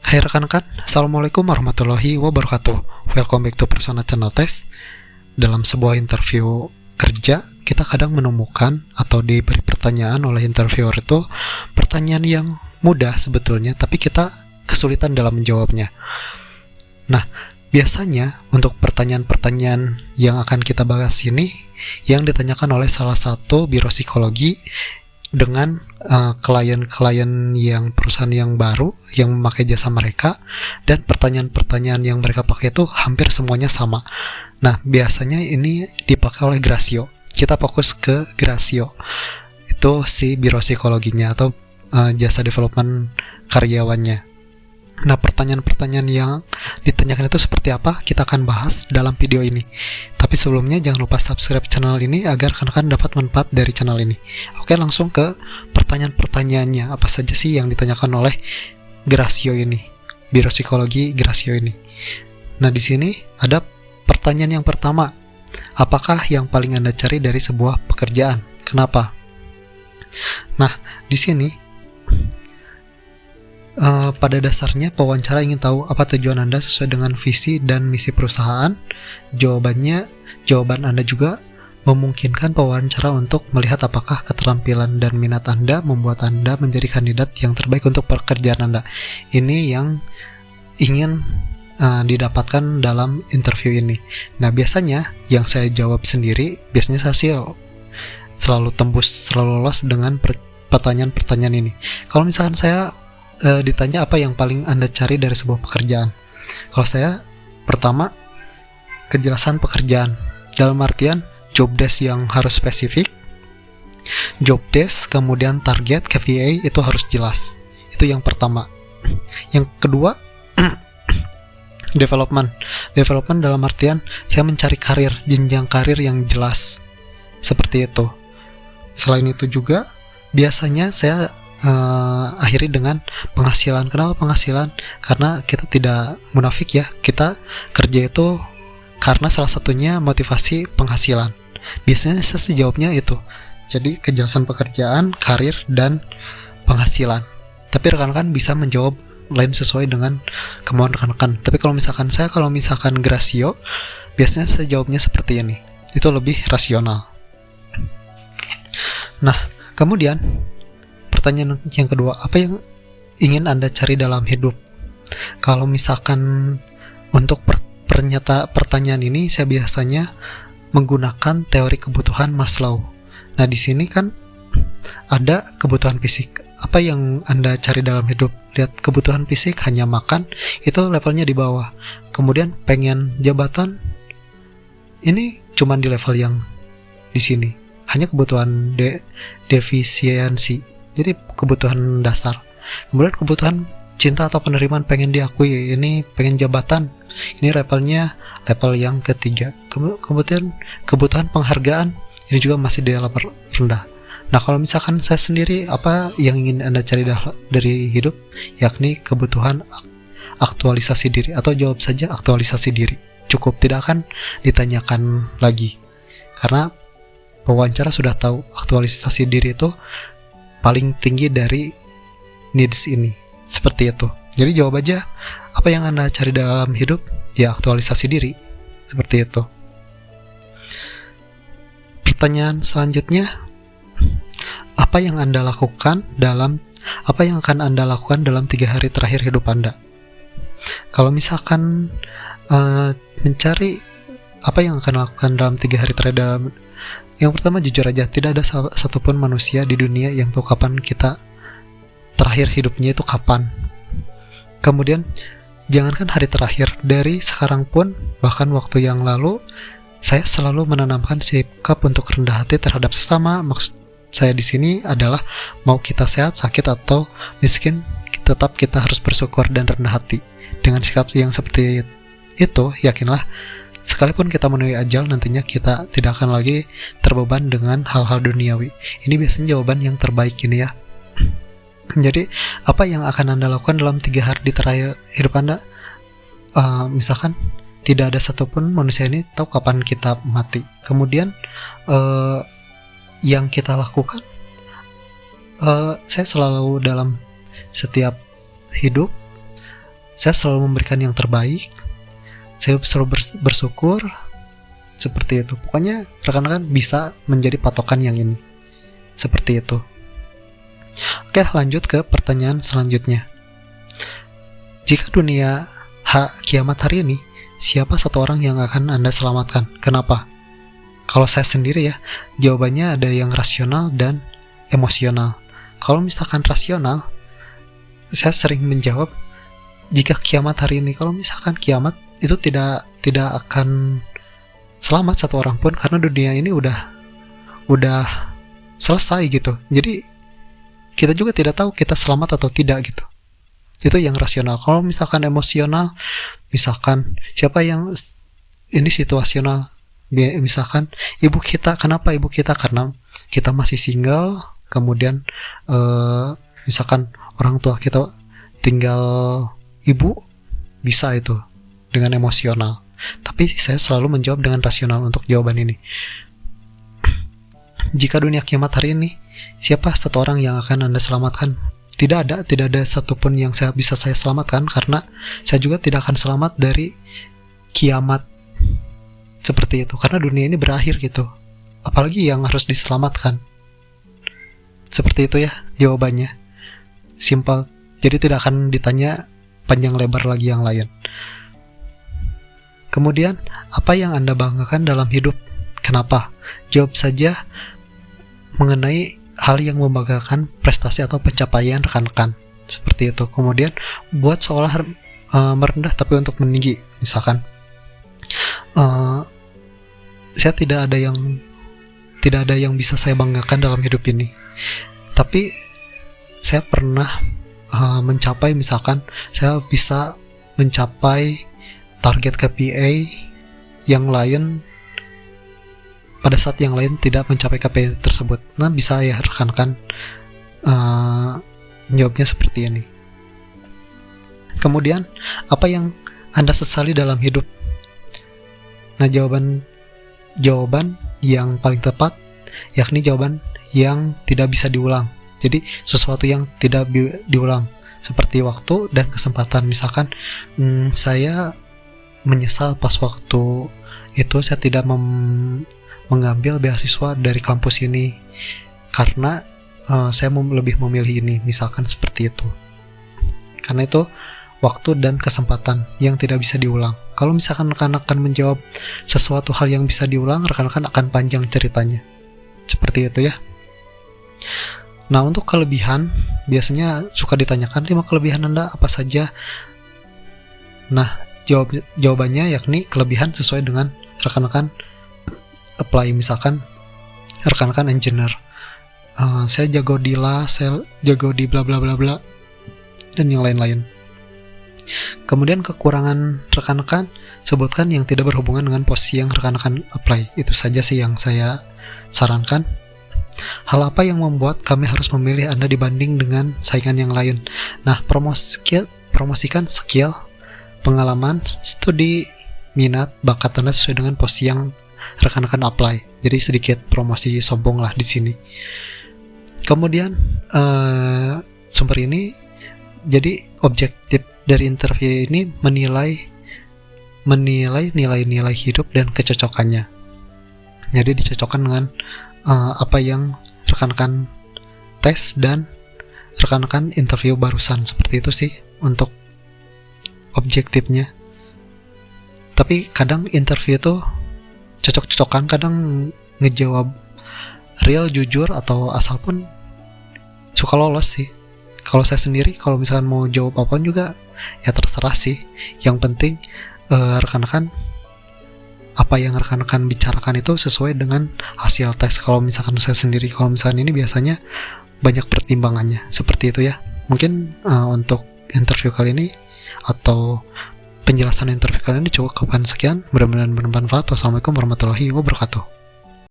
Hai rekan-rekan, Assalamualaikum warahmatullahi wabarakatuh. Welcome back to Persona Channel Test. Dalam sebuah interview kerja, kita kadang menemukan atau diberi pertanyaan oleh interviewer itu pertanyaan yang mudah sebetulnya, tapi kita kesulitan dalam menjawabnya. Nah, biasanya untuk pertanyaan-pertanyaan yang akan kita bahas ini yang ditanyakan oleh salah satu biro psikologi dengan klien-klien yang perusahaan yang baru yang memakai jasa mereka, dan pertanyaan-pertanyaan yang mereka pakai itu hampir semuanya sama. Nah, biasanya ini dipakai oleh Grasio. Kita fokus ke Grasio. Itu si biro psikologinya atau jasa development karyawannya. Nah, pertanyaan-pertanyaan yang ditanyakan itu seperti apa, kita akan bahas dalam video ini. Tapi sebelumnya jangan lupa subscribe channel ini agar kalian dapat manfaat dari channel ini. Oke, langsung ke pertanyaan-pertanyaannya. Apa saja sih yang ditanyakan oleh Grasio ini, biro psikologi Grasio ini? Nah, di sini ada pertanyaan yang pertama. Apakah yang paling Anda cari dari sebuah pekerjaan? Kenapa? Nah, di sini pada dasarnya pewawancara ingin tahu apa tujuan Anda sesuai dengan visi dan misi perusahaan. Jawaban Anda juga memungkinkan pewawancara untuk melihat apakah keterampilan dan minat Anda membuat Anda menjadi kandidat yang terbaik untuk pekerjaan Anda. Ini yang ingin didapatkan dalam interview ini. Nah, biasanya yang saya jawab sendiri, biasanya saya selalu lolos dengan pertanyaan-pertanyaan ini. Kalau misalkan saya ditanya apa yang paling Anda cari dari sebuah pekerjaan, kalau saya pertama kejelasan pekerjaan, dalam artian job desk yang harus spesifik, job desk, kemudian target KPI itu harus jelas. Itu yang pertama. Yang kedua development dalam artian saya mencari karir, jenjang karir yang jelas, seperti itu. Selain itu juga biasanya saya akhiri dengan penghasilan. Kenapa penghasilan? Karena kita tidak munafik ya, kita kerja itu karena salah satunya motivasi penghasilan. Biasanya saya jawabnya itu. Jadi kejelasan pekerjaan, karir, dan penghasilan. Tapi rekan-rekan bisa menjawab lain sesuai dengan kemauan rekan-rekan. Tapi kalau misalkan Grasio, biasanya saya jawabnya seperti ini. Itu lebih rasional. Nah, kemudian pertanyaan yang kedua, apa yang ingin Anda cari dalam hidup? Kalau misalkan untuk pertanyaan ini, saya biasanya menggunakan teori kebutuhan Maslow. Nah, di sini kan ada kebutuhan fisik. Apa yang Anda cari dalam hidup? Lihat, kebutuhan fisik hanya makan, itu levelnya di bawah. Kemudian pengen jabatan, ini cuma di level yang di sini. Hanya kebutuhan defisiensi. Jadi kebutuhan dasar. Kemudian kebutuhan cinta atau penerimaan, pengen diakui, ini pengen jabatan, ini levelnya level yang ketiga. Kemudian kebutuhan penghargaan, ini juga masih di level rendah. Nah, kalau misalkan saya sendiri, apa yang ingin Anda cari dari hidup? Yakni kebutuhan aktualisasi diri, atau jawab saja aktualisasi diri. Cukup, tidak akan ditanyakan lagi. Karena pewawancara sudah tahu aktualisasi diri itu paling tinggi dari needs ini. Seperti itu. Jadi jawab aja apa yang Anda cari dalam hidup, ya aktualisasi diri. Seperti itu. Pertanyaan selanjutnya, apa yang akan Anda lakukan dalam 3 hari terakhir hidup Anda? Kalau misalkan mencari apa yang akan lakukan dalam 3 hari terakhir, yang pertama, jujur aja, tidak ada satupun manusia di dunia yang tahu kapan kita terakhir hidupnya itu kapan. Kemudian, jangankan hari terakhir, dari sekarang pun, bahkan waktu yang lalu, saya selalu menanamkan sikap untuk rendah hati terhadap sesama. Maksud saya di sini adalah mau kita sehat, sakit, atau miskin, tetap kita harus bersyukur dan rendah hati. Dengan sikap yang seperti itu, yakinlah, sekalipun kita menemui ajal, nantinya kita tidak akan lagi terbeban dengan hal-hal duniawi. Ini biasanya jawaban yang terbaik ini ya. Jadi, apa yang akan Anda lakukan dalam 3 hari terakhir hidup Anda? Misalkan, tidak ada satupun manusia ini tahu kapan kita mati. Kemudian, yang kita lakukan, saya selalu dalam setiap hidup saya selalu memberikan yang terbaik, saya selalu bersyukur, seperti itu. Pokoknya rekan-rekan bisa menjadi patokan yang ini, seperti itu. Oke, lanjut ke pertanyaan selanjutnya. Jika dunia kiamat hari ini, siapa satu orang yang akan Anda selamatkan? Kenapa? Kalau saya sendiri ya, jawabannya ada yang rasional dan emosional. Kalau misalkan rasional, saya sering menjawab, jika kiamat hari ini, kalau misalkan kiamat itu tidak akan selamat satu orang pun, karena dunia ini udah selesai gitu. Jadi kita juga tidak tahu kita selamat atau tidak gitu. Itu yang rasional. Kalau misalkan emosional, misalkan siapa yang ini situasional, misalkan ibu kita, kenapa ibu kita? Karena kita masih single, kemudian misalkan orang tua kita tinggal ibu, bisa itu dengan emosional. Tapi saya selalu menjawab dengan rasional untuk jawaban ini. Jika dunia kiamat hari ini, siapa satu orang yang akan Anda selamatkan? Tidak ada satupun yang bisa saya selamatkan, karena saya juga tidak akan selamat dari kiamat seperti itu, karena dunia ini berakhir gitu. Apalagi yang harus diselamatkan. Seperti itu ya jawabannya. Simpel. Jadi tidak akan ditanya panjang lebar lagi yang lain. Kemudian, apa yang Anda banggakan dalam hidup? Kenapa? Jawab saja mengenai hal yang membanggakan, prestasi atau pencapaian rekan-rekan. Seperti itu. Kemudian, buat seolah merendah tapi untuk meninggi. Misalkan, saya tidak ada yang bisa saya banggakan dalam hidup ini. Tapi saya pernah mencapai, misalkan saya bisa mencapai target KPI yang lain pada saat yang lain tidak mencapai KPI tersebut. Nah, bisa ya rekan-rekan jawabnya seperti ini. Kemudian, apa yang Anda sesali dalam hidup? Nah, jawaban yang paling tepat yakni jawaban yang tidak bisa diulang. Jadi sesuatu yang tidak diulang, seperti waktu dan kesempatan. Misalkan saya menyesal pas waktu itu saya tidak mengambil beasiswa dari kampus ini, karena saya lebih memilih ini, misalkan seperti itu. Karena itu waktu dan kesempatan yang tidak bisa diulang. Kalau misalkan rekan-rekan menjawab sesuatu hal yang bisa diulang, rekan-rekan akan panjang ceritanya. Seperti itu ya. Nah, untuk kelebihan, biasanya suka ditanyakan 5 kelebihan Anda apa saja. Nah, jawabannya yakni kelebihan sesuai dengan rekan-rekan apply. Misalkan rekan-rekan engineer, saya jago di saya jago di bla bla bla bla, dan yang lain-lain. Kemudian kekurangan rekan-rekan, sebutkan yang tidak berhubungan dengan posisi yang rekan-rekan apply. Itu saja sih yang saya sarankan. Hal apa yang membuat kami harus memilih Anda dibanding dengan saingan yang lain? Nah, promosikan skill, pengalaman, studi, minat, bakat Anda sesuai dengan posisi yang rekan-rekan apply. Jadi sedikit promosi sombong lah di sini. Kemudian sumber ini, jadi objektif dari interview ini menilai nilai-nilai hidup dan kecocokannya. Jadi dicocokkan dengan apa yang rekan-rekan tes dan rekan-rekan interview barusan. Seperti itu sih untuk objektifnya. Tapi kadang interview itu cocok-cocokan, kadang ngejawab real, jujur, atau asal pun suka lolos sih. Kalau saya sendiri, kalau misalkan mau jawab apa juga ya terserah sih. Yang penting rekan-rekan, apa yang rekan-rekan bicarakan itu sesuai dengan hasil tes. Kalau misalkan saya sendiri, kalau misalkan ini biasanya banyak pertimbangannya. Seperti itu ya. Mungkin untuk interview kali ini atau penjelasan interview kali ini cukup sekian. Mudah-mudahan bermanfaat. Wassalamualaikum warahmatullahi wabarakatuh.